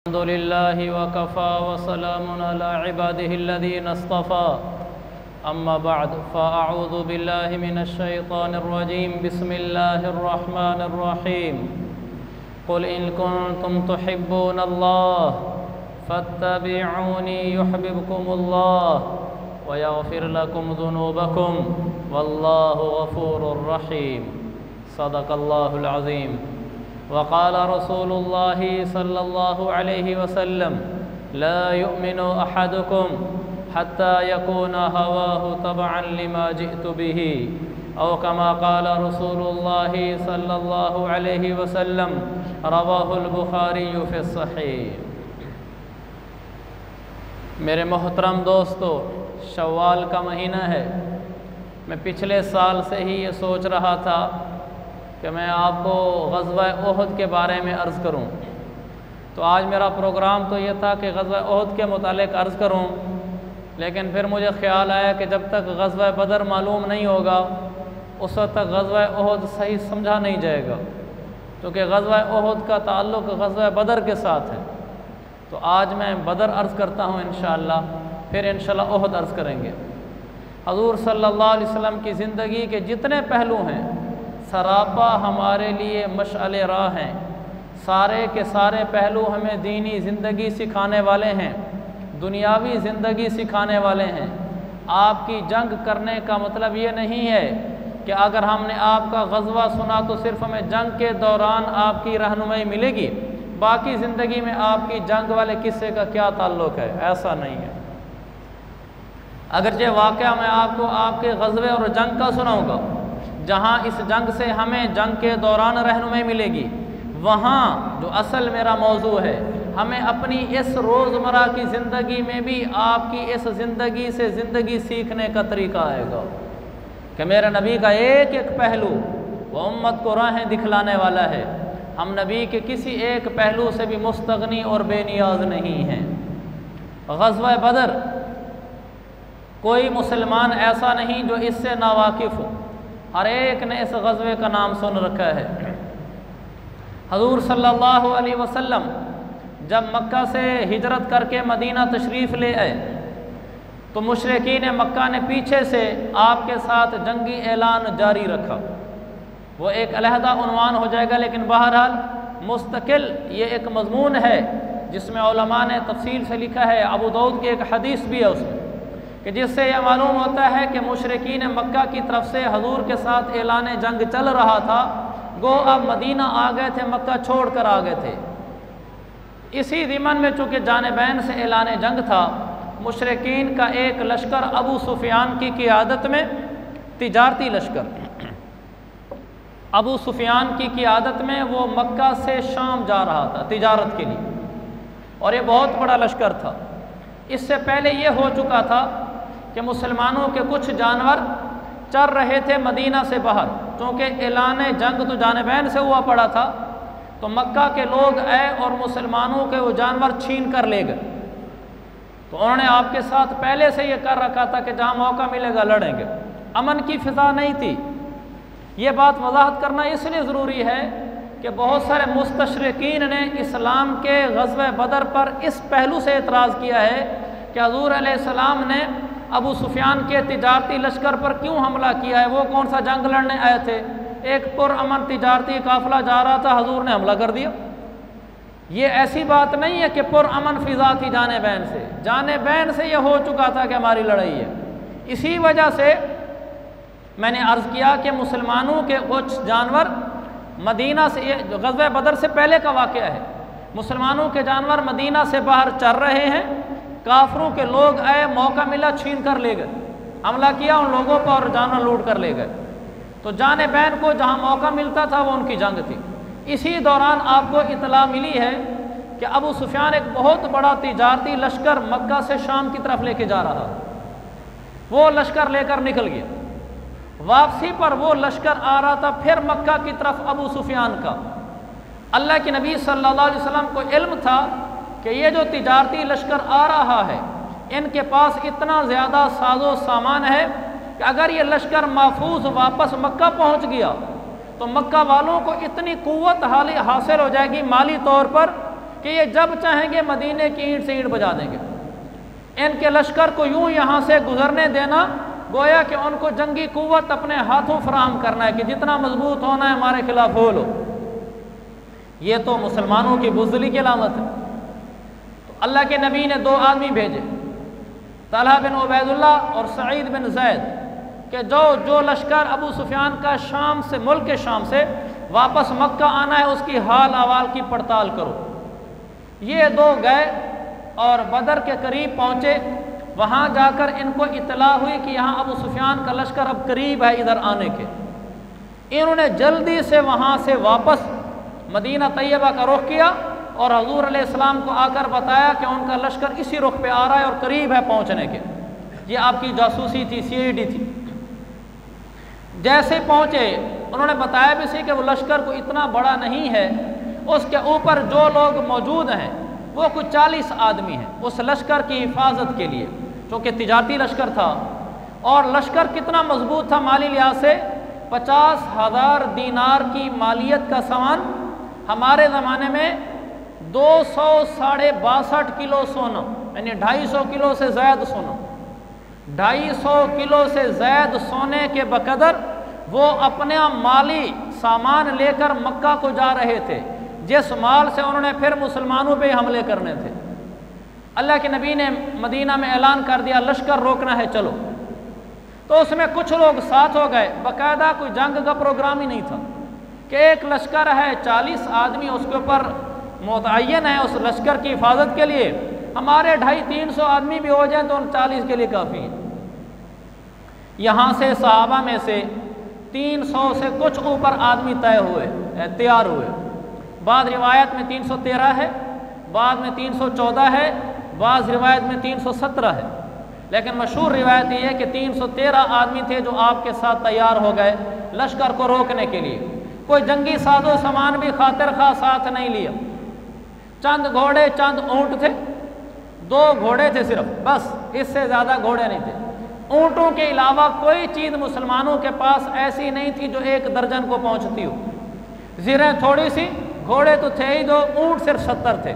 الحمد لله وكفى وسلام على عباده الذين اصطفى أما بعد فأعوذ بالله من الشيطان الرجيم بسم الله الرحمن الرحيم قل إن كنتم تحبون الله فاتبعوني يحببكم الله ويغفر لكم ذنوبكم والله غفور رحيم صدق الله العظيم وقال رسول الله صلى الله عليه وسلم لا يؤمن أحدكم حتى يكون هواه تبعا لما جئت به أو كما قال رسول الله صلى الله عليه وسلم رواه البخاري في الصحيح۔ میرے محترم دوستو، شوال کا مہینہ ہے۔ میں پچھلے سال سے ہی یہ سوچ رہا تھا کہ میں آپ کو غزوہ احد کے بارے میں عرض کروں، تو آج میرا پروگرام تو یہ تھا کہ غزوہ احد کے متعلق عرض کروں، لیکن پھر مجھے خیال آیا کہ جب تک غزوہ بدر معلوم نہیں ہوگا اس وقت تک غزوہ احد صحیح سمجھا نہیں جائے گا، کیونکہ غزوہ احد کا تعلق غزوہ بدر کے ساتھ ہے۔ تو آج میں بدر عرض کرتا ہوں انشاءاللہ، پھر انشاءاللہ احد عرض کریں گے۔ حضور صلی اللہ علیہ وسلم کی زندگی کے جتنے پہلو ہیں سراپا ہمارے لیے مشعل راہ ہیں، سارے کے سارے پہلو ہمیں دینی زندگی سکھانے والے ہیں، دنیاوی زندگی سکھانے والے ہیں۔ آپ کی جنگ کرنے کا مطلب یہ نہیں ہے کہ اگر ہم نے آپ کا غزوہ سنا تو صرف ہمیں جنگ کے دوران آپ کی رہنمائی ملے گی، باقی زندگی میں آپ کی جنگ والے قصے کا کیا تعلق ہے، ایسا نہیں ہے۔ اگرچہ واقعہ میں آپ کو آپ کے غزوے اور جنگ کا سناؤں گا، جہاں اس جنگ سے ہمیں جنگ کے دوران رہنمائی ملے گی، وہاں جو اصل میرا موضوع ہے، ہمیں اپنی اس روزمرہ کی زندگی میں بھی آپ کی اس زندگی سے زندگی سیکھنے کا طریقہ آئے گا کہ میرے نبی کا ایک ایک پہلو وہ امت کو راہیں دکھلانے والا ہے۔ ہم نبی کے کسی ایک پہلو سے بھی مستغنی اور بے نیاز نہیں ہیں۔ غزوہ بدر، کوئی مسلمان ایسا نہیں جو اس سے ناواقف ہو، ہر ایک نے اس غزوے کا نام سن رکھا ہے۔ حضور صلی اللہ علیہ وسلم جب مکہ سے ہجرت کر کے مدینہ تشریف لے آئے تو مشرکین مکہ نے پیچھے سے آپ کے ساتھ جنگی اعلان جاری رکھا۔ وہ ایک علیحدہ عنوان ہو جائے گا، لیکن بہرحال مستقل یہ ایک مضمون ہے جس میں علماء نے تفصیل سے لکھا ہے۔ ابو داؤد کی ایک حدیث بھی ہے اس میں، کہ جس سے یہ معلوم ہوتا ہے کہ مشرکین مکہ کی طرف سے حضور کے ساتھ اعلان جنگ چل رہا تھا، گو اب مدینہ آ گئے تھے، مکہ چھوڑ کر آ گئے تھے۔ اسی ضمن میں چونکہ جانبین سے اعلان جنگ تھا، مشرکین کا ایک لشکر ابو سفیان کی قیادت میں، تجارتی لشکر ابو سفیان کی قیادت میں، وہ مکہ سے شام جا رہا تھا تجارت کے لیے، اور یہ بہت بڑا لشکر تھا۔ اس سے پہلے یہ ہو چکا تھا کہ مسلمانوں کے کچھ جانور چر رہے تھے مدینہ سے باہر، چونکہ اعلان جنگ تو جانبین سے ہوا پڑا تھا، تو مکہ کے لوگ آئے اور مسلمانوں کے وہ جانور چھین کر لے گئے۔ تو انہوں نے آپ کے ساتھ پہلے سے یہ کر رکھا تھا کہ جہاں موقع ملے گا لڑیں گے، امن کی فضا نہیں تھی۔ یہ بات وضاحت کرنا اس لیے ضروری ہے کہ بہت سارے مستشرقین نے اسلام کے غزوہ بدر پر اس پہلو سے اعتراض کیا ہے کہ حضور علیہ السلام نے ابو سفیان کے تجارتی لشکر پر کیوں حملہ کیا ہے، وہ کون سا جنگ لڑنے آئے تھے؟ ایک پرامن تجارتی قافلہ جا رہا تھا، حضور نے حملہ کر دیا۔ یہ ایسی بات نہیں ہے کہ پرامن فضا تھی جانبین سے یہ ہو چکا تھا کہ ہماری لڑائی ہے۔ اسی وجہ سے میں نے عرض کیا کہ مسلمانوں کے کچھ جانور مدینہ سے، یہ غزوہ بدر سے پہلے کا واقعہ ہے، مسلمانوں کے جانور مدینہ سے باہر چر رہے ہیں، کافروں کے لوگ آئے، موقع ملا چھین کر لے گئے، حملہ کیا ان لوگوں پر اور جانور لوٹ کر لے گئے۔ تو جانبین کو جہاں موقع ملتا تھا وہ ان کی جنگ تھی۔ اسی دوران آپ کو اطلاع ملی ہے کہ ابو سفیان ایک بہت بڑا تجارتی لشکر مکہ سے شام کی طرف لے کے جا رہا، وہ لشکر لے کر نکل گیا۔ واپسی پر وہ لشکر آ رہا تھا پھر مکہ کی طرف ابو سفیان کا۔ اللہ کے نبی صلی اللہ علیہ وسلم کو علم تھا کہ یہ جو تجارتی لشکر آ رہا ہے ان کے پاس اتنا زیادہ ساز و سامان ہے کہ اگر یہ لشکر محفوظ واپس مکہ پہنچ گیا تو مکہ والوں کو اتنی قوت حاصل ہو جائے گی مالی طور پر کہ یہ جب چاہیں گے مدینے کی اینٹ سے اینٹ بجا دیں گے۔ ان کے لشکر کو یوں یہاں سے گزرنے دینا گویا کہ ان کو جنگی قوت اپنے ہاتھوں فراہم کرنا ہے کہ جتنا مضبوط ہونا ہے ہمارے خلاف ہو لو۔ یہ تو مسلمانوں کی بزدلی کی علامت ہے۔ تو اللہ کے نبی نے دو آدمی بھیجے، طلحہ بن عبید اللہ اور سعید بن زید، کہ جو لشکر ابو سفیان کا شام سے، ملک شام سے واپس مکہ آنا ہے اس کی حال احوال کی پڑتال کرو۔ یہ دو گئے اور بدر کے قریب پہنچے۔ وہاں جا کر ان کو اطلاع ہوئی کہ یہاں ابو سفیان کا لشکر اب قریب ہے ادھر آنے کے۔ انہوں نے جلدی سے وہاں سے واپس مدینہ طیبہ کا رخ کیا اور حضور علیہ السلام کو آ کر بتایا کہ ان کا لشکر اسی رخ پہ آ رہا ہے اور قریب ہے پہنچنے کے۔ یہ آپ کی جاسوسی تھی، CID تھی۔ جیسے پہنچے انہوں نے بتایا بھی سی کہ وہ لشکر کو اتنا بڑا نہیں ہے، اس کے اوپر جو لوگ موجود ہیں وہ کچھ 40 آدمی ہیں اس لشکر کی حفاظت کے لیے، چونکہ تجارتی لشکر تھا۔ اور لشکر کتنا مضبوط تھا مالی لحاظ سے، 50,000 دینار کی مالیت کا سامان، ہمارے زمانے میں 262 کلو سونا، یعنی 250 کلو سے زائد سونا، 250 کلو سے زائد سونے کے بقدر وہ اپنا مالی سامان لے کر مکہ کو جا رہے تھے، جس مال سے انہوں نے پھر مسلمانوں پہ حملے کرنے تھے۔ اللہ کے نبی نے مدینہ میں اعلان کر دیا لشکر روکنا ہے چلو، تو اس میں کچھ لوگ ساتھ ہو گئے۔ باقاعدہ کوئی جنگ کا پروگرام ہی نہیں تھا کہ ایک لشکر ہے 40 آدمی اس کے اوپر متعین ہے اس لشکر کی حفاظت کے لیے، ہمارے 250-300 آدمی بھی ہو جائیں تو ان 40 کے لیے کافی ہے۔ یہاں سے صحابہ میں سے 300 سے کچھ اوپر آدمی طے ہوئے، تیار ہوئے۔ بعض روایت میں 313 ہے، بعض میں 314 ہے، بعض روایت میں 317 ہے، لیکن مشہور روایت یہ ہے کہ 313 آدمی تھے جو آپ کے ساتھ تیار ہو گئے لشکر کو روکنے کے لیے۔ کوئی جنگی ساز و سامان بھی خاطر خواہ ساتھ نہیں لیا، چند گھوڑے چند اونٹ تھے، 2 گھوڑے تھے صرف، بس اس سے زیادہ گھوڑے نہیں تھے۔ اونٹوں کے علاوہ کوئی چیز مسلمانوں کے پاس ایسی نہیں تھی جو 1 درجن کو پہنچتی ہو۔ زرہیں تھوڑی سی، گھوڑے تو تھے ہی 2، اونٹ صرف 70 تھے۔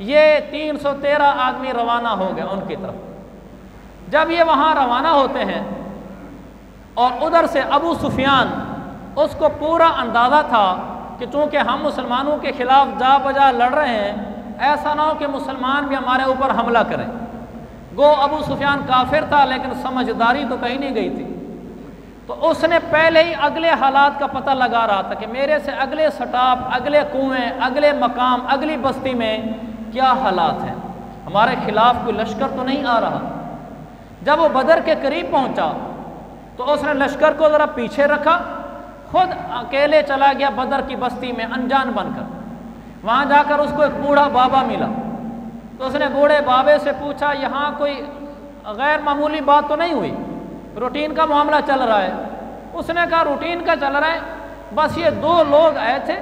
یہ 313 آدمی روانہ ہو گئے ان کی طرف۔ جب یہ وہاں روانہ ہوتے ہیں اور ادھر سے ابو سفیان، اس کو پورا اندازہ تھا کہ چونکہ ہم مسلمانوں کے خلاف جا بجا لڑ رہے ہیں، ایسا نہ ہو کہ مسلمان بھی ہمارے اوپر حملہ کریں۔ گو ابو سفیان کافر تھا لیکن سمجھداری تو کہیں نہیں گئی تھی، تو اس نے پہلے ہی اگلے حالات کا پتہ لگا رہا تھا کہ میرے سے اگلے سٹاپ، اگلے کنویں، اگلے مقام، اگلی بستی میں کیا حالات ہیں، ہمارے خلاف کوئی لشکر تو نہیں آ رہا۔ جب وہ بدر کے قریب پہنچا تو اس نے لشکر کو ذرا پیچھے رکھا، خود اکیلے چلا گیا بدر کی بستی میں انجان بن کر۔ وہاں جا کر اس کو ایک بوڑھا بابا ملا، تو اس نے بوڑھے بابے سے پوچھا یہاں کوئی غیر معمولی بات تو نہیں ہوئی، روٹین کا معاملہ چل رہا ہے؟ اس نے کہا روٹین کا چل رہا ہے، بس یہ 2 لوگ آئے تھے،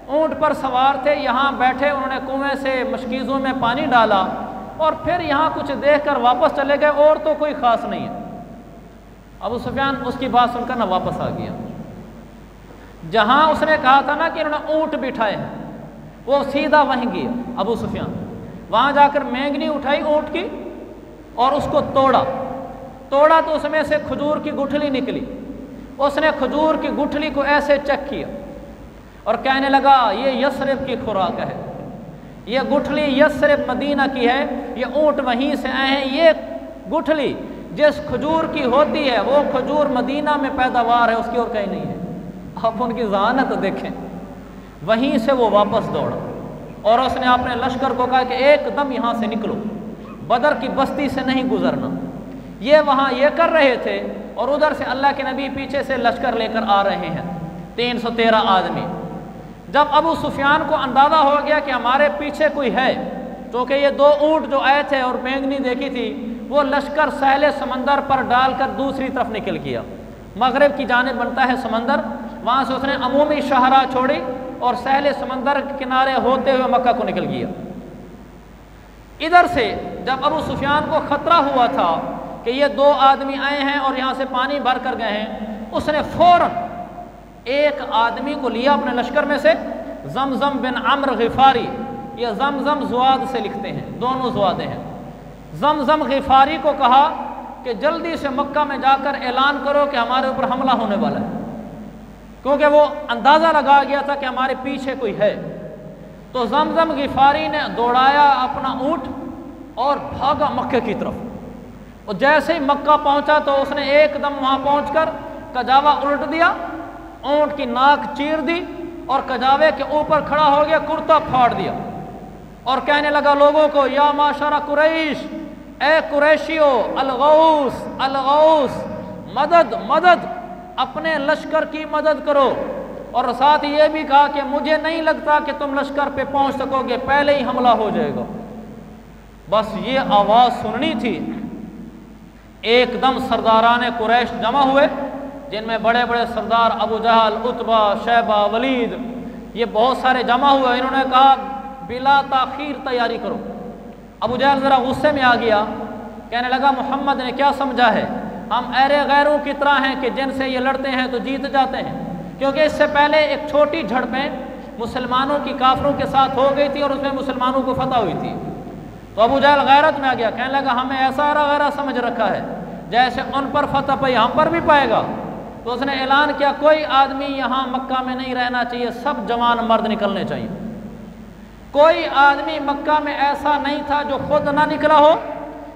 اونٹ پر سوار تھے، یہاں بیٹھے، انہوں نے کنویں سے مشکیزوں میں پانی ڈالا اور پھر یہاں کچھ دیکھ کر واپس چلے گئے، اور تو کوئی خاص نہیں ہے۔ ابو سفیان اس کی بات سن کر نہ واپس آ گیا۔ جہاں اس نے کہا تھا نا کہ انہوں نے اونٹ بٹھائے ہیں، وہ سیدھا وہیں گیا ابو سفیان، وہاں جا کر مینگنی اٹھائی اونٹ کی اور اس کو توڑا تو اس میں سے کھجور کی گٹھلی نکلی۔ اس نے کھجور کی گٹھلی کو ایسے چک کیا اور کہنے لگا یہ یثرب کی خوراک ہے، یہ گٹھلی یثرب مدینہ کی ہے، یہ اونٹ وہیں سے آئے ہیں، یہ گٹھلی جس کھجور کی ہوتی ہے وہ کھجور مدینہ میں پیداوار ہے، اس کی اور کہیں نہیں ہے۔ آپ ان کی ذہانت دیکھیں۔ وہیں سے وہ واپس دوڑا اور اس نے اپنے لشکر کو کہا کہ ایک دم یہاں سے نکلو، بدر کی بستی سے نہیں گزرنا۔ یہ وہاں یہ کر رہے تھے اور ادھر سے اللہ کے نبی پیچھے سے لشکر لے کر آ رہے ہیں، 313 آدمی۔ جب ابو سفیان کو اندازہ ہو گیا کہ ہمارے پیچھے کوئی ہے، کیونکہ یہ 2 اونٹ جو آئے تھے اور مینگنی دیکھی تھی، وہ لشکر ساحل سمندر پر ڈال کر دوسری طرف نکل گیا، مغرب کی جانب بنتا ہے سمندر، وہاں سے اس نے عمومی شاہراہ چھوڑی اور ساحل سمندر کے کنارے ہوتے ہوئے مکہ کو نکل گیا۔ ادھر سے جب ابو سفیان کو خطرہ ہوا تھا کہ یہ 2 آدمی آئے ہیں اور یہاں سے پانی بھر کر گئے ہیں، اس نے فوراً ایک آدمی کو لیا اپنے لشکر میں سے، زمزم بن عمرو غفاری، یہ زمزم زواد سے لکھتے ہیں، دونوں زوادیں ہیں۔ زمزم غفاری کو کہا کہ جلدی سے مکہ میں جا کر اعلان کرو کہ ہمارے اوپر حملہ ہونے والا ہے، کیونکہ وہ اندازہ لگا گیا تھا کہ ہمارے پیچھے کوئی ہے۔ تو زمزم غفاری نے دوڑایا اپنا اونٹ اور بھاگا مکہ کی طرف، اور جیسے ہی مکہ پہنچا تو اس نے ایک دم وہاں پہنچ کر کجاوا الٹ دیا، اونٹ کی ناک چیر دی اور کجاوے کے اوپر کھڑا ہو گیا، کرتا پھاڑ دیا اور کہنے لگا لوگوں کو، یا معاشر قریش، اے قریشیو، الغوث الغوث، مدد مدد، اپنے لشکر کی مدد کرو۔ اور ساتھ یہ بھی کہا کہ مجھے نہیں لگتا کہ تم لشکر پہ پہنچ سکو گے، پہلے ہی حملہ ہو جائے گا۔ بس یہ آواز سننی تھی، ایک دم سرداران قریش جمع ہوئے، جن میں بڑے بڑے سردار ابو جہل، عتبہ، شیبہ، ولید، یہ بہت سارے جمع ہوئے۔ انہوں نے کہا بلا تاخیر تیاری کرو۔ ابو جہل ذرا غصے میں آ گیا، کہنے لگا محمد نے کیا سمجھا ہے، ہم ایرے غیروں کی طرح ہیں کہ جن سے یہ لڑتے ہیں تو جیت جاتے ہیں، کیونکہ اس سے پہلے ایک چھوٹی جھڑپیں مسلمانوں کی کافروں کے ساتھ ہو گئی تھی اور اس میں مسلمانوں کو فتح ہوئی تھی۔ تو ابو جہل غیرت میں آ گیا، کہنے لگا ہمیں ایسا ایرا غیرہ سمجھ رکھا ہے جیسے ان پر فتح پائی ہم پر بھی پائے گا۔ تو اس نے اعلان کیا کوئی آدمی یہاں مکہ میں نہیں رہنا چاہیے، سب جوان مرد نکلنے چاہیے۔ کوئی آدمی مکہ میں ایسا نہیں تھا جو خود نہ نکلا ہو،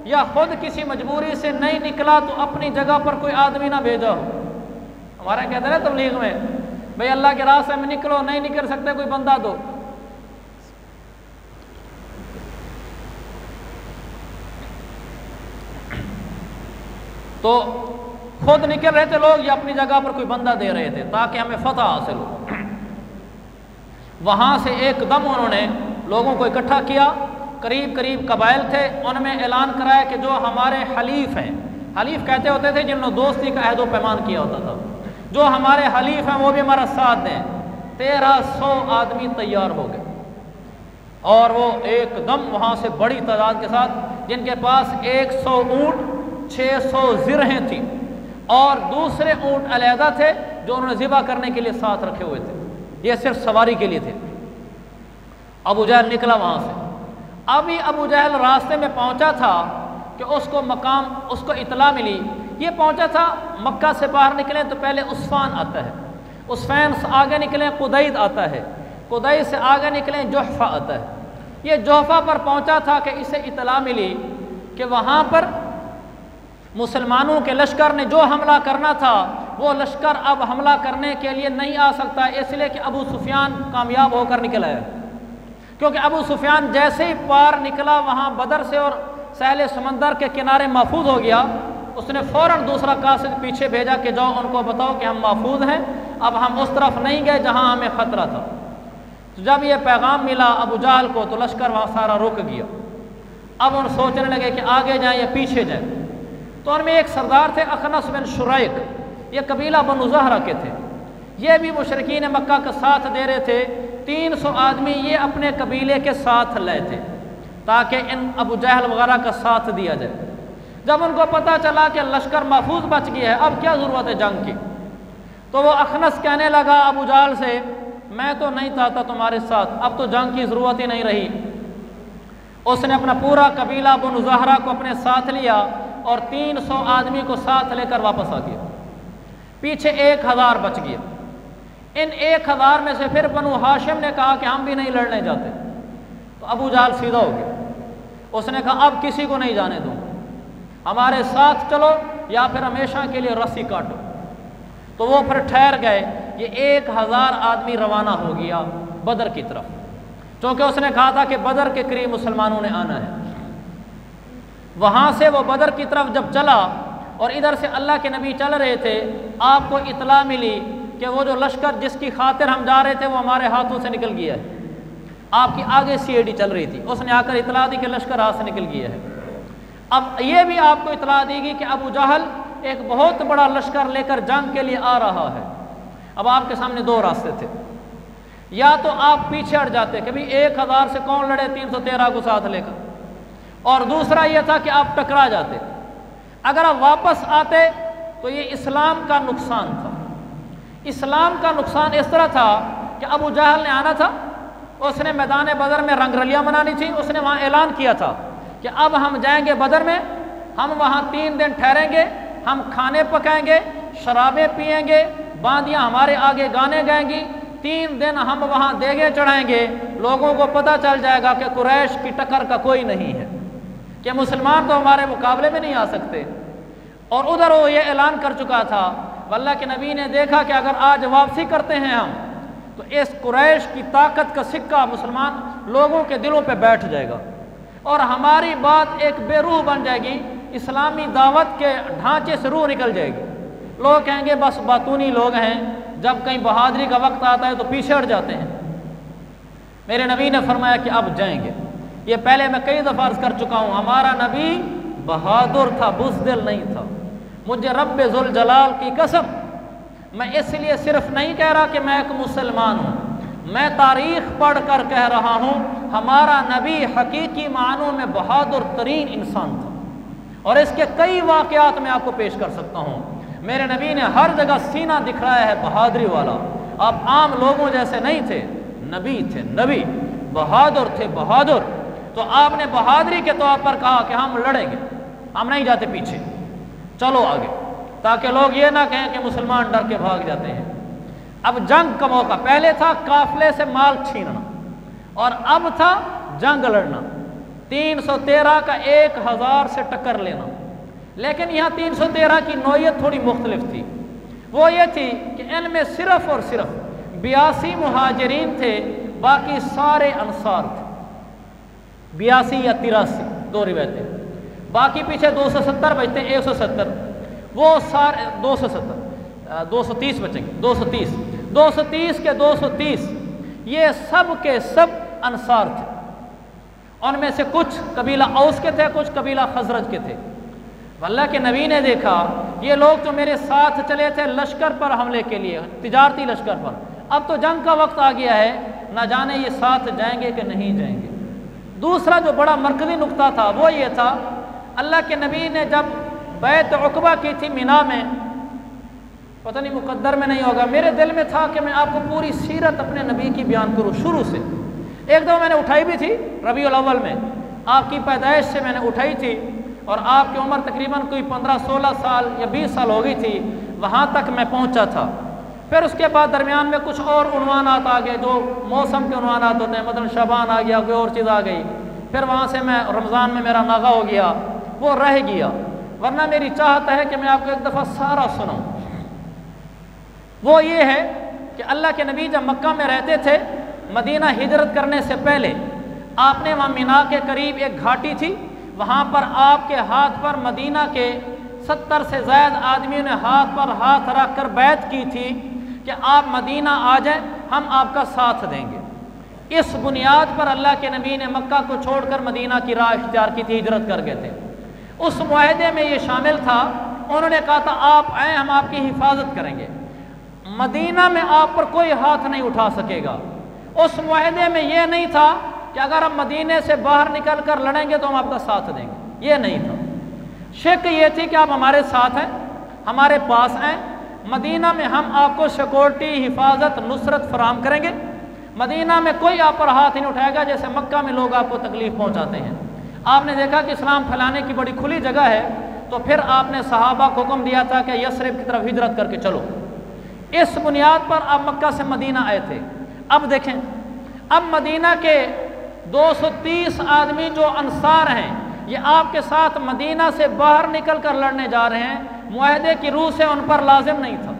یا خود کسی مجبوری سے نہیں نکلا تو اپنی جگہ پر کوئی آدمی نہ بھیجا ہو۔ ہمارا کہتے ہیں تبلیغ میں، بھئی اللہ کے راستے میں نکلو، نہیں نکل سکتے کوئی بندہ دو۔ تو خود نکل رہے تھے لوگ یا اپنی جگہ پر کوئی بندہ دے رہے تھے تاکہ ہمیں فتح حاصل ہو۔ وہاں سے ایک دم انہوں نے لوگوں کو اکٹھا کیا، قریب قبائل تھے، ان میں اعلان کرایا کہ جو ہمارے حلیف ہیں، حلیف کہتے ہوتے تھے جنہوں نے دوستی کا عہد و پیمان کیا ہوتا تھا، جو ہمارے حلیف ہیں وہ بھی ہمارا ساتھ دیں۔ 1300 آدمی تیار ہو گئے اور وہ ایک دم وہاں سے بڑی تعداد کے ساتھ، جن کے پاس 100 اونٹ، 600 زرہیں تھیں اور دوسرے اونٹ علیحدہ تھے جو انہوں نے ذبح کرنے کے لیے ساتھ رکھے ہوئے تھے، یہ صرف سواری کے لیے تھے۔ ابو جہل نکلا وہاں سے، ابھی ابو جہل راستے میں پہنچا تھا کہ اس کو اطلاع ملی، یہ پہنچا تھا مکہ سے باہر نکلیں تو پہلے عسفان آتا ہے، عسفان سے آگے نکلیں قدید آتا ہے، قدید سے آگے نکلیں جحفہ آتا ہے۔ یہ جحفہ پر پہنچا تھا کہ اسے اطلاع ملی کہ وہاں پر مسلمانوں کے لشکر نے جو حملہ کرنا تھا وہ لشکر اب حملہ کرنے کے لیے نہیں آ سکتا، اس لیے کہ ابو سفیان کامیاب ہو کر نکلا ہے۔ کیونکہ ابو سفیان جیسے ہی پار نکلا وہاں بدر سے اور ساحل سمندر کے کنارے محفوظ ہو گیا، اس نے فوراً دوسرا قاصد پیچھے بھیجا کہ جاؤ ان کو بتاؤ کہ ہم محفوظ ہیں، اب ہم اس طرف نہیں گئے جہاں ہمیں خطرہ تھا۔ تو جب یہ پیغام ملا ابو جہل کو تو لشکر وہاں سارا رک گیا۔ اب ان سوچنے لگے کہ آگے جائیں یا پیچھے جائیں۔ تو ان میں ایک سردار تھے اخنس بن شریق، یہ قبیلہ بنو زہرہ کے تھے، یہ بھی مشرکین مکہ کا ساتھ دے رہے تھے۔ 300 آدمی یہ اپنے قبیلے کے ساتھ لائے تھے تاکہ ان ابو جہل وغیرہ کا ساتھ دیا جائے۔ جب ان کو پتہ چلا کہ لشکر محفوظ بچ گیا ہے، اب کیا ضرورت ہے جنگ کی، تو وہ اخنس کہنے لگا ابو جہل سے، میں تو نہیں چاہتا تمہارے ساتھ، اب تو جنگ کی ضرورت ہی نہیں رہی۔ اس نے اپنا پورا قبیلہ بنو زہرہ کو اپنے ساتھ لیا اور 300 آدمی کو ساتھ لے کر واپس آ گیا، پیچھے 1000 بچ گیا۔ ان 1000 میں سے پھر بنو ہاشم نے کہا کہ ہم بھی نہیں لڑنے جاتے، تو ابو جہل سیدھا ہو گیا، اس نے کہا اب کسی کو نہیں جانے دوں، ہمارے ساتھ چلو یا پھر ہمیشہ کے لیے رسی کاٹو۔ تو وہ پھر ٹھہر گئے، یہ 1000 آدمی روانہ ہو گیا بدر کی طرف، چونکہ اس نے کہا تھا کہ بدر کے قریب مسلمانوں نے آنا ہے۔ وہاں سے وہ بدر کی طرف جب چلا اور ادھر سے اللہ کے نبی چل رہے تھے، آپ کو اطلاع ملی کہ وہ جو لشکر جس کی خاطر ہم جا رہے تھے وہ ہمارے ہاتھوں سے نکل گیا ہے۔ آپ کی آگے CID چل رہی تھی، اس نے آ کر اطلاع دی کہ لشکر ہاتھ سے نکل گیا ہے۔ اب یہ بھی آپ کو اطلاع دی گئی کہ ابو جہل ایک بہت بڑا لشکر لے کر جنگ کے لیے آ رہا ہے۔ اب آپ کے سامنے 2 راستے تھے، یا تو آپ پیچھے ہٹ جاتے کہ بھی 1000 سے کون لڑے 313 کو ساتھ لے کر، اور دوسرا یہ تھا کہ آپ ٹکرا جاتے۔ اگر آپ واپس آتے تو یہ اسلام کا نقصان تھا۔ اسلام کا نقصان اس طرح تھا کہ ابو جہل نے آنا تھا اس نے میدان بدر میں رنگ رلیاں منانی تھیں، اس نے وہاں اعلان کیا تھا کہ اب ہم جائیں گے بدر میں، ہم وہاں 3 دن ٹھہریں گے، ہم کھانے پکائیں گے، شرابیں پئیں گے، باندیاں ہمارے آگے گانے گائیں گی، 3 دن ہم وہاں دیگیں چڑھائیں گے، لوگوں کو پتہ چل جائے گا کہ قریش کی ٹکر کا کوئی نہیں ہے، کہ مسلمان تو ہمارے مقابلے میں نہیں آ سکتے۔ اور ادھر وہ یہ اعلان کر چکا تھا، اللہ کے نبی نے دیکھا کہ اگر آج واپسی کرتے ہیں ہم تو اس قریش کی طاقت کا سکہ مسلمان لوگوں کے دلوں پہ بیٹھ جائے گا، اور ہماری بات ایک بے روح بن جائے گی، اسلامی دعوت کے ڈھانچے سے روح نکل جائے گی، لوگ کہیں گے بس باتونی لوگ ہیں، جب کہیں بہادری کا وقت آتا ہے تو پیچھے ہٹ جاتے ہیں۔ میرے نبی نے فرمایا کہ اب جائیں گے۔ یہ پہلے میں کئی دفعہ عرض کر چکا ہوں، ہمارا نبی بہادر تھا، بزدل نہیں تھا۔ مجھے رب ذوالجلال کی قسم، میں اس لیے صرف نہیں کہہ رہا کہ میں ایک مسلمان ہوں، میں تاریخ پڑھ کر کہہ رہا ہوں، ہمارا نبی حقیقی معنوں میں بہادر ترین انسان تھا، اور اس کے کئی واقعات میں آپ کو پیش کر سکتا ہوں۔ میرے نبی نے ہر جگہ سینہ دکھلایا ہے بہادری والا، آپ عام لوگوں جیسے نہیں تھے، نبی تھے، نبی بہادر تھے، بہادر۔ تو آپ نے بہادری کے طور پر کہا کہ ہم لڑیں گے، ہم نہیں جاتے پیچھے، چلو آگے، تاکہ لوگ یہ نہ کہیں کہ مسلمان ڈر کے بھاگ جاتے ہیں۔ اب جنگ کا موقع، پہلے تھا قافلے سے مال چھیننا، اور اب تھا جنگ لڑنا، 313 کا 1000 سے ٹکر لینا۔ لیکن یہاں 313 کی نوعیت تھوڑی مختلف تھی، وہ یہ تھی کہ ان میں صرف اور صرف 82 مہاجرین تھے، باقی سارے انصار تھے، 82 یا 83 دو روایتیں، باقی پیچھے 270 بچتے ہیں، 170 وہ سارے 230 بچیں گے، 230 کے 230 یہ سب کے سب انصار تھے۔ ان میں سے کچھ قبیلہ اوس کے تھے، کچھ قبیلہ خزرج کے تھے۔ اللہ کے نبی نے دیکھا یہ لوگ تو میرے ساتھ چلے تھے لشکر پر حملے کے لیے، تجارتی لشکر پر، اب تو جنگ کا وقت آ گیا ہے، نہ جانے یہ ساتھ جائیں گے کہ نہیں جائیں گے۔ دوسرا جو بڑا مرکزی نقطہ تھا وہ یہ تھا، اللہ کے نبی نے جب بیعت عقبہ کی تھی مینا میں، پتہ نہیں مقدر میں نہیں ہوگا، میرے دل میں تھا کہ میں آپ کو پوری سیرت اپنے نبی کی بیان کروں شروع سے۔ ایک دفعہ میں نے اٹھائی بھی تھی ربیع الاول میں، آپ کی پیدائش سے میں نے اٹھائی تھی، اور آپ کی عمر تقریباً کوئی 15-16 سال یا 20 سال ہو گئی تھی، وہاں تک میں پہنچا تھا۔ پھر اس کے بعد درمیان میں کچھ اور عنوانات آ گئے جو موسم کے عنوانات ہوتے ہیں، مثلا شعبان آ گیا، کوئی اور چیز آ گئی، پھر وہاں سے میں رمضان میں میرا ناغہ ہو گیا، وہ رہ گیا، ورنہ میری چاہت ہے کہ میں آپ کو ایک دفعہ سارا سناؤں۔ وہ یہ ہے کہ اللہ کے نبی جب مکہ میں رہتے تھے، مدینہ ہجرت کرنے سے پہلے آپ نے وہاں مینا کے قریب ایک گھاٹی تھی، وہاں پر آپ کے ہاتھ پر مدینہ کے 70 سے زائد آدمیوں نے ہاتھ پر ہاتھ رکھ کر بیعت کی تھی کہ آپ مدینہ آ جائیں، ہم آپ کا ساتھ دیں گے۔ اس بنیاد پر اللہ کے نبی نے مکہ کو چھوڑ کر مدینہ کی راہ اختیار کی تھی، ہجرت کر گئے تھے۔ اس معاہدے میں یہ شامل تھا، انہوں نے کہا تھا آپ آئیں، ہم آپ کی حفاظت کریں گے، مدینہ میں آپ پر کوئی ہاتھ نہیں اٹھا سکے گا۔ اس معاہدے میں یہ نہیں تھا کہ اگر ہم مدینے سے باہر نکل کر لڑیں گے تو ہم آپ کا ساتھ دیں گے، یہ نہیں تھا۔ شک یہ تھی کہ آپ ہمارے ساتھ ہیں، ہمارے پاس ہیں، مدینہ میں ہم آپ کو سیکورٹی، حفاظت، نصرت فراہم کریں گے، مدینہ میں کوئی آپ پر ہاتھ نہیں اٹھائے گا جیسے مکہ میں لوگ آپ کو تکلیف پہنچاتے ہیں۔ آپ نے دیکھا کہ اسلام پھیلانے کی بڑی کھلی جگہ ہے، تو پھر آپ نے صحابہ کو حکم دیا تھا کہ یثرب کی طرف ہجرت کر کے چلو۔ اس بنیاد پر آپ مکہ سے مدینہ آئے تھے۔ اب دیکھیں، اب مدینہ کے 230 آدمی جو انصار ہیں، یہ آپ کے ساتھ مدینہ سے باہر نکل کر لڑنے جا رہے ہیں، معاہدے کی روح سے ان پر لازم نہیں تھا،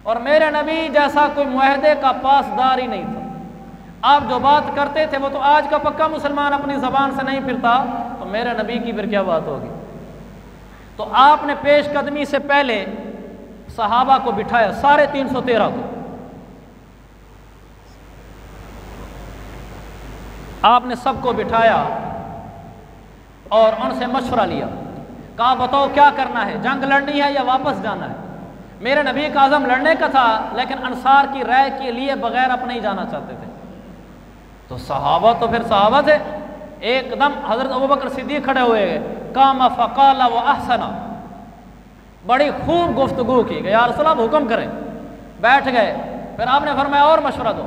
اور میرے نبی جیسا کوئی معاہدے کا پاسدار ہی نہیں تھا۔ آپ جو بات کرتے تھے وہ تو آج کا پکا مسلمان اپنی زبان سے نہیں پھرتا، تو میرے نبی کی پھر کیا بات ہوگی۔ تو آپ نے پیش قدمی سے پہلے صحابہ کو بٹھایا، سارے 313 کو آپ نے سب کو بٹھایا اور ان سے مشورہ لیا، کہا بتاؤ کیا کرنا ہے، جنگ لڑنی ہے یا واپس جانا ہے۔ میرے نبی کا عزم لڑنے کا تھا، لیکن انصار کی رائے کے لیے بغیر اپنے ہی جانا چاہتے تھے۔ تو صحابہ تو پھر صحابہ تھے، ایک دم حضرت ابوبکر صدیق کھڑے ہوئے، قام فقال و احسن، بڑی خوب گفتگو کی کہ یا رسول اللہ حکم کریں، بیٹھ گئے۔ پھر آپ نے فرمایا اور مشورہ دو،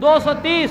230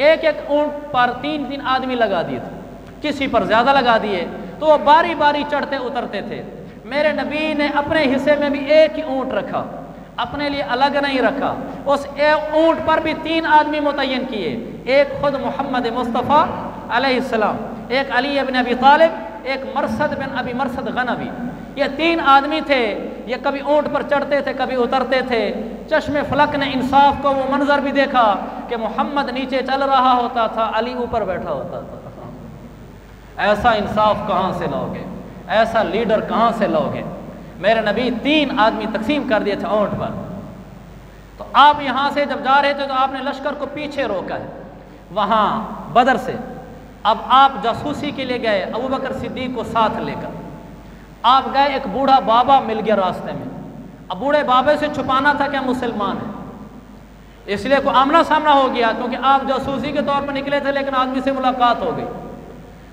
ایک ایک اونٹ پر 3 آدمی لگا دیے تھے، کسی پر زیادہ لگا دیے تو وہ باری باری چڑھتے اترتے تھے۔ میرے نبی نے اپنے حصے میں بھی ایک ہی اونٹ رکھا، اپنے لیے الگ نہیں رکھا۔ اس ایک اونٹ پر بھی 3 آدمی متعین کیے، ایک خود محمد مصطفیٰ علیہ السلام، ایک علی بن ابی طالب، ایک مرثد بن ابی مرثد غنوی۔ یہ 3 آدمی تھے، یہ کبھی اونٹ پر چڑھتے تھے کبھی اترتے تھے۔ چشم فلک نے انصاف کو وہ منظر بھی دیکھا کہ محمد نیچے چل رہا ہوتا تھا، علی اوپر بیٹھا ہوتا تھا۔ ایسا انصاف کہاں سے لاؤ گے؟ ایسا لیڈر کہاں سے لاؤ گے؟ میرے نبی 3 آدمی تقسیم کر دیے تھے اونٹ پر۔ تو آپ یہاں سے جب جا رہے تھے تو آپ نے لشکر کو پیچھے روکا ہے وہاں بدر سے۔ اب آپ جاسوسی کے لیے گئے ابوبکر صدیق کو ساتھ لے کر۔ آپ گئے، ایک بوڑھا بابا مل گیا راستے میں۔ اب بوڑھے بابے سے چھپانا تھا کہ ہم مسلمان ہیں، اس لیے کوئی آمنا سامنا ہو گیا، کیونکہ آپ جاسوسی کے طور پر نکلے تھے لیکن آدمی سے ملاقات ہو گئی۔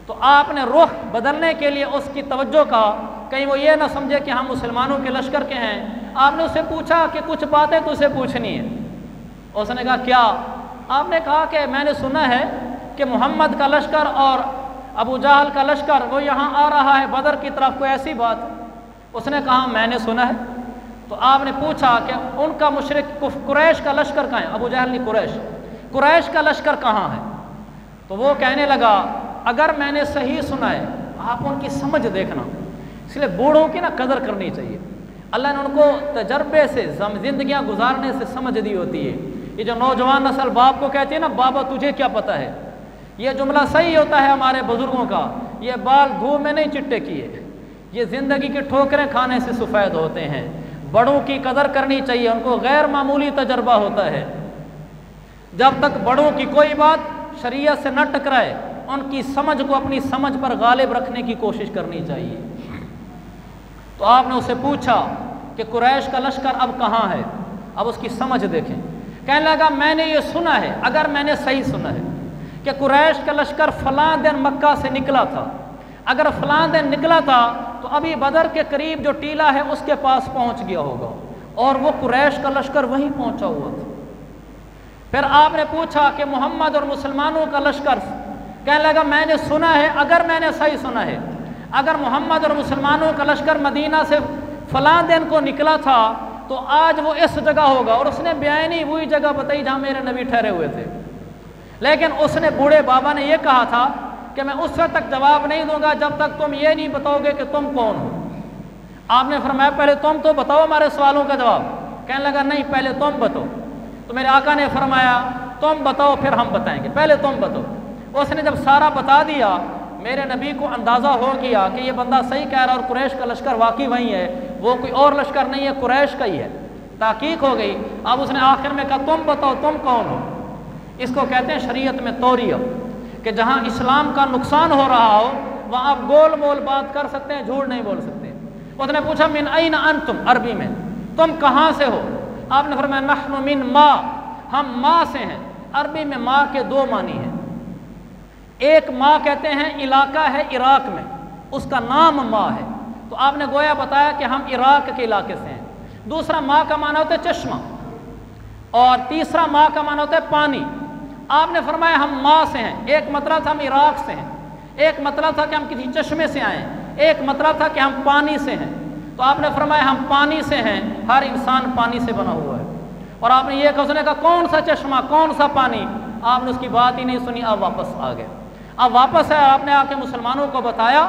تو آپ نے رخ بدلنے کے لیے اس کی توجہ کا، کہیں وہ یہ نہ سمجھے کہ ہم مسلمانوں کے لشکر کے ہیں۔ آپ نے اس سے پوچھا کہ کچھ باتیں تو اسے پوچھنی ہے۔ اس نے کہا کیا؟ آپ نے کہا کہ میں نے سنا ہے کہ محمد کا لشکر اور ابو جہل کا لشکر وہ یہاں آ رہا ہے بدر کی طرف، کوئی ایسی بات؟ اس نے کہا میں نے سنا ہے۔ تو آپ نے پوچھا کہ ان کا مشرک قریش کا لشکر کہاں ہے؟ ابو جہل نہیں، قریش کا لشکر کہاں ہے؟ تو وہ کہنے لگا اگر میں نے صحیح سنا ہے، آپ ان کی سمجھ دیکھنا، اس لیے بوڑھوں کی نا قدر کرنی چاہیے۔ اللہ نے ان کو تجربے سے زندگیاں گزارنے سے سمجھ دی ہوتی ہے۔ یہ جو نوجوان نسل باپ کو کہتی ہے نا بابا تجھے کیا پتہ ہے، یہ جملہ صحیح ہوتا ہے ہمارے بزرگوں کا۔ یہ بال دھوپ میں نہیں چٹے کیے، یہ زندگی کی ٹھوکریں کھانے سے سفید ہوتے ہیں۔ بڑوں کی قدر کرنی چاہیے، ان کو غیر معمولی تجربہ ہوتا ہے۔ جب تک بڑوں کی کوئی بات شریعت سے نہ ٹکرائے ان کی سمجھ کو اپنی سمجھ پر غالب رکھنے کی کوشش کرنی چاہیے۔ تو آپ نے اسے پوچھا کہ قریش کا لشکر اب کہاں ہے؟ اب اس کی سمجھ دیکھیں۔ کہنے لگا میں نے یہ سنا ہے، اگر میں نے صحیح سنا ہے کہ قریش کا لشکر فلاں دن مکہ سے نکلا تھا، اگر فلاں دن نکلا تھا تو ابھی بدر کے قریب جو ٹیلہ ہے اس کے پاس پہنچ گیا ہوگا، اور وہ قریش کا لشکر وہیں پہنچا ہوا تھا۔ پھر آپ نے پوچھا کہ محمد اور مسلمانوں کا لشکر، کہنے لگا میں نے سنا ہے، اگر میں نے صحیح سنا ہے، اگر محمد اور مسلمانوں کا لشکر مدینہ سے فلاں دن کو نکلا تھا تو آج وہ اس جگہ ہوگا، اور اس نے بیانی وہی جگہ بتائی جہاں میرے نبی ٹھہرے ہوئے تھے۔ لیکن اس نے بوڑھے بابا نے یہ کہا تھا کہ میں اس وقت تک جواب نہیں دوں گا جب تک تم یہ نہیں بتاؤ گے کہ تم کون ہو۔ آپ نے فرمایا پہلے تم تو بتاؤ ہمارے سوالوں کا جواب۔ کہنے لگا نہیں پہلے تم بتاؤ۔ تو میرے آقا نے فرمایا تم بتاؤ پھر ہم بتائیں گے، پہلے تم بتاؤ۔ اس نے جب سارا بتا دیا میرے نبی کو اندازہ ہو گیا کہ یہ بندہ صحیح کہہ رہا اور قریش کا لشکر واقعی وہی ہے، وہ کوئی اور لشکر نہیں ہے، قریش کا ہی ہے۔ تحقیق ہو گئی۔ اب اس نے آخر میں کہا تم بتاؤ تم کون ہو۔ اس کو کہتے ہیں شریعت میں توریہ، کہ جہاں اسلام کا نقصان ہو رہا ہو وہاں آپ گول مول بات کر سکتے ہیں، جھوٹ نہیں بول سکتے۔ اس نے پوچھا من این انتم، عربی میں تم کہاں سے ہو؟ آپ نے فرمایا نحن من ما، ہم ما سے ہیں۔ عربی میں ما کے 2 معنی ہیں، ایک ما کہتے ہیں علاقہ ہے عراق میں، اس کا نام ما ہے، تو آپ نے گویا بتایا کہ ہم عراق کے علاقے سے ہیں۔ دوسرا ما کا معنی ہوتا ہے چشمہ، اور تیسرا ما کا معنی ہوتا ہے پانی۔ آپ نے فرمایا ہم ما سے ہیں، ایک مطلب تھا ہم عراق سے ہیں، ایک مطلب تھا کہ ہم کسی چشمے سے آئے ہیں، ایک مطلب تھا کہ ہم پانی سے ہیں۔ تو آپ نے فرمایا ہم پانی سے ہیں، ہر انسان پانی سے بنا ہوا ہے۔ اور آپ نے یہ کہا، اس نے کہا کون سا چشمہ کون سا پانی؟ آپ نے اس کی بات ہی نہیں سنی، آپ واپس آ گئے۔ اب واپس ہے، آپ نے آ کے مسلمانوں کو بتایا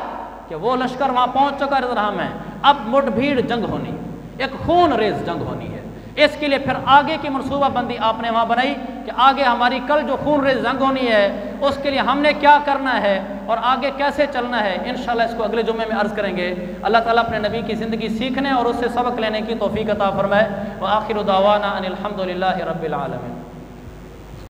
کہ وہ لشکر وہاں پہنچ چکا رہا ہے، اب مٹ بھیڑ جنگ ہونی، ایک خون ریز جنگ ہونی ہے۔ اس کے لیے پھر آگے کی منصوبہ بندی آپ نے وہاں بنائی کہ آگے ہماری کل جو خون ریز جنگ ہونی ہے اس کے لیے ہم نے کیا کرنا ہے اور آگے کیسے چلنا ہے۔ انشاءاللہ اس کو اگلے جمعے میں عرض کریں گے۔ اللہ تعالیٰ اپنے نبی کی زندگی سیکھنے اور اس سے سبق لینے کی توفیق عطا فرمائے۔ وآخر دعوانا ان الحمد للہ رب العالمین۔